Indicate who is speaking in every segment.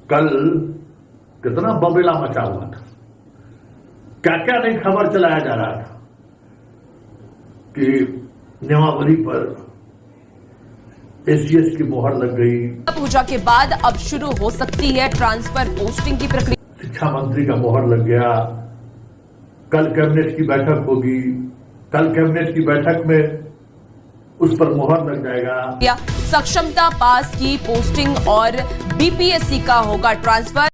Speaker 1: कल कितना बबेला मचा हुआ था, क्या क्या नहीं खबर चलाया जा रहा था कि नियमावली पर एसीएस की मोहर लग गई।
Speaker 2: पूजा के बाद अब शुरू हो सकती है ट्रांसफर पोस्टिंग की प्रक्रिया।
Speaker 1: शिक्षा मंत्री का मोहर लग गया। कल कैबिनेट की बैठक होगी, कल कैबिनेट की बैठक में उस पर मोहर लग जाएगा।
Speaker 2: सक्षमता पास की पोस्टिंग और बीपीएससी का होगा ट्रांसफर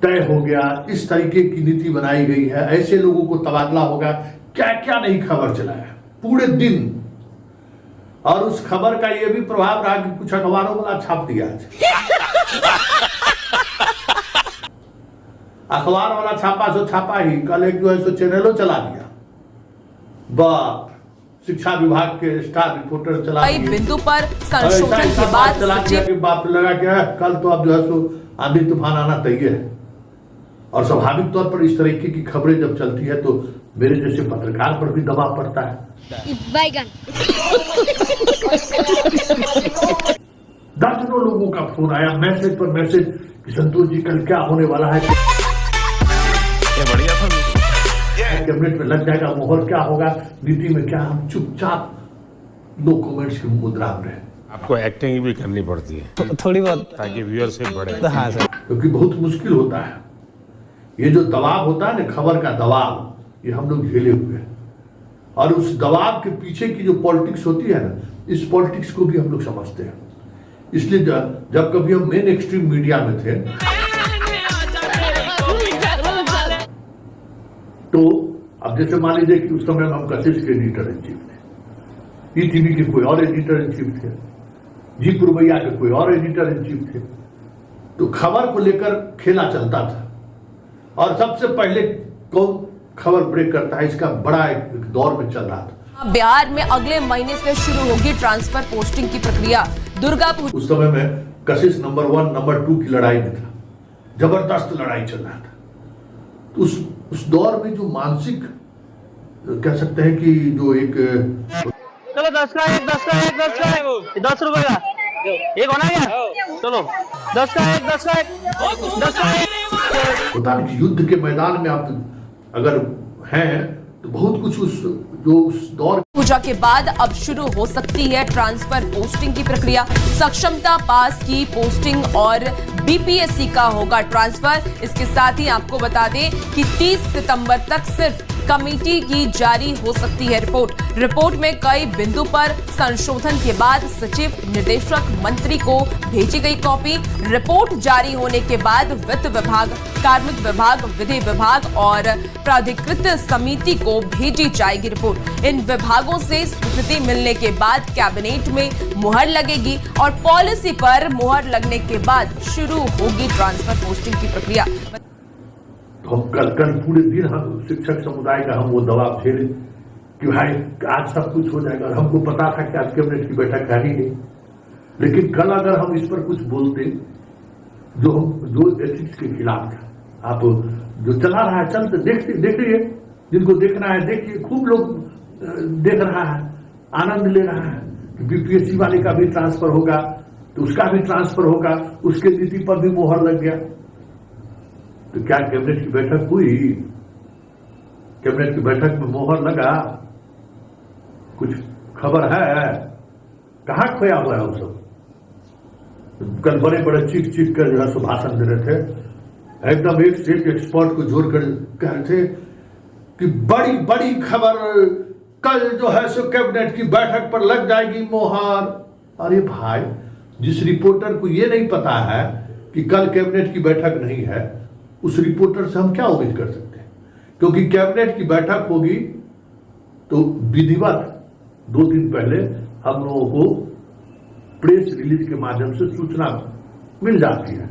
Speaker 1: तय हो गया। इस तरीके की नीति बनाई गई है, ऐसे लोगों को तबादला होगा। क्या क्या नहीं खबर चलाया पूरे दिन, और उस खबर का यह भी प्रभाव रहा कि कुछ अखबारों वाला छाप दिया। अखबार वाला छापा सो छापा ही, कल एक जो है सो चैनलों चला दिया। बाप शिक्षा विभाग के स्टार रिपोर्टर चला
Speaker 2: बिंदु पर संशोधन के बाद
Speaker 1: चला दिया कि बाप लगा क्या कल तो अब जो है सो आंधी तूफान आना तय है। और स्वाभाविक तौर पर इस तरीके की खबरें जब चलती है तो मेरे जैसे पत्रकार पर भी दबाव पड़ता है। दर्जनों लोगों का फोन आया, मैसेज पर मैसेज कि संतोष जी कल क्या होने वाला है,
Speaker 3: बढ़िया था,
Speaker 1: कैबिनेट में लग जाएगा मोहर, क्या होगा नीति में क्या। हम चुपचाप नो कमेंट्स की मुद्रा में रहे।
Speaker 3: आपको एक्टिंग भी करनी पड़ती है
Speaker 4: थोड़ी बहुत,
Speaker 3: ताकि व्यूअरशिप बढ़े।
Speaker 4: हाँ सर,
Speaker 1: क्योंकि बहुत मुश्किल होता है ये जो दबाव होता है ना, खबर का दबाव, ये हम लोग झेले हुए हैं। और उस दबाव के पीछे की जो पॉलिटिक्स होती है ना, इस पॉलिटिक्स को भी हम लोग समझते हैं। इसलिए जब कभी हम मेन एक्सट्रीम मीडिया में थे तो अब जैसे मान लीजिए कि उस समय हम कशिश के एडिटर इन चीफ थे, ईटीवी के कोई और एडिटर इन चीफ थे, जी पुरवैया के कोई और एडिटर इन चीफ थे, तो खबर को लेकर खेला चलता था। और सबसे पहले कौन खबर ब्रेक करता है, इसका बड़ा एक दौर में चल रहा था।
Speaker 2: बिहार में अगले महीने से शुरू होगी ट्रांसफर पोस्टिंग की प्रक्रिया। दुर्गा पूजा
Speaker 1: उस समय में कशिश नंबर 1 नंबर 2 की लड़ाई में था, जबरदस्त लड़ाई चल रहा था। तो उस दौर में जो मानसिक कह सकते हैं कि जो एक
Speaker 4: चलो 10 का एक 10 रुपए का एक होना क्या, चलो 10 का एक
Speaker 1: होता है कि युद्ध के मैदान में आप अगर हैं तो बहुत कुछ उस दौर।
Speaker 2: पूजा के बाद अब शुरू हो सकती है ट्रांसफर पोस्टिंग की प्रक्रिया। सक्षमता पास की पोस्टिंग और बीपीएससी का होगा ट्रांसफर। इसके साथ ही आपको बता दें कि 30 सितंबर तक सिर्फ कमेटी की जारी हो सकती है रिपोर्ट में कई बिंदु पर संशोधन के बाद सचिव, निदेशक, मंत्री को भेजी गई कॉपी। रिपोर्ट जारी होने के बाद वित्त विभाग, कार्मिक विभाग, विधि विभाग और प्राधिकृत समिति को भेजी जाएगी रिपोर्ट। इन विभागों से स्वीकृति मिलने के बाद कैबिनेट में मुहर लगेगी और पॉलिसी पर मुहर लगने के बाद शुरू होगी ट्रांसफर पोस्टिंग की प्रक्रिया।
Speaker 1: हम कल पूरे दिन हम शिक्षक समुदाय का हम वो दबाव झेले कि भाई आज सब कुछ हो जाएगा। और हमको पता था कि आज कैबिनेट की बैठक है ही नहीं, लेकिन कल अगर हम इस पर कुछ बोलते जो एथिक्स के खिलाफ था, आप जो चला रहा है चलते देखिए, जिनको देखना है देखिए, खूब लोग देख रहा है, आनंद ले रहा है कि बीपीएससी वाले का भी ट्रांसफर होगा तो उसका भी ट्रांसफर होगा, उसके नीति पर भी मोहर लग गया। तो क्या कैबिनेट की बैठक हुई? कैबिनेट की बैठक में मोहर लगा? कुछ खबर है? कहां खोया हुआ है वो सब? कल बड़े बड़े चीख कर जो है सो भाषण दे रहे थे, एकदम एक से एक एक्सपर्ट को जोड़ कर कह रहे थे कि बड़ी बड़ी खबर, कल जो है सो कैबिनेट की बैठक पर लग जाएगी मोहर। अरे भाई, जिस रिपोर्टर को ये नहीं पता है कि कल कैबिनेट की बैठक नहीं है, उस रिपोर्टर से हम क्या उम्मीद कर सकते हैं? क्योंकि कैबिनेट की बैठक होगी तो विधिवत 2 दिन पहले हम लोगों को प्रेस रिलीज के माध्यम से सूचना मिल जाती है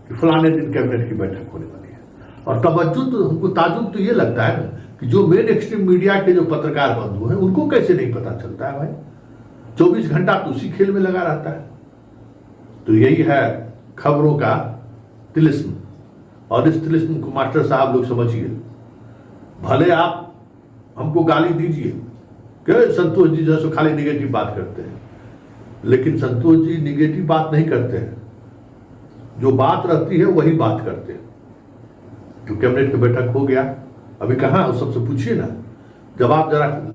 Speaker 1: कि फलाने दिन कैबिनेट की बैठक होने वाली है। और तवज्जो तो हमको ताजुब तो ये लगता है ना कि जो मेन एक्सट्रीम मीडिया के जो पत्रकार बंधु हैं उनको कैसे नहीं पता चलता है भाई? 24 घंटा तो उसी खेल में लगा रहता है। तो यही है खबरों का तिलिस्म, और इस तिलिस्म को मास्टर साहब लोग समझिए। भले आप हमको गाली दीजिए कि संतोष जी जैसे खाली निगेटिव बात करते हैं, लेकिन संतोष जी निगेटिव बात नहीं करते हैं। जो बात रहती है वही बात करते हैं। जो कैबिनेट की बैठक हो गया, अभी कहाँ उस सबसे पूछिए ना, जब आप जरा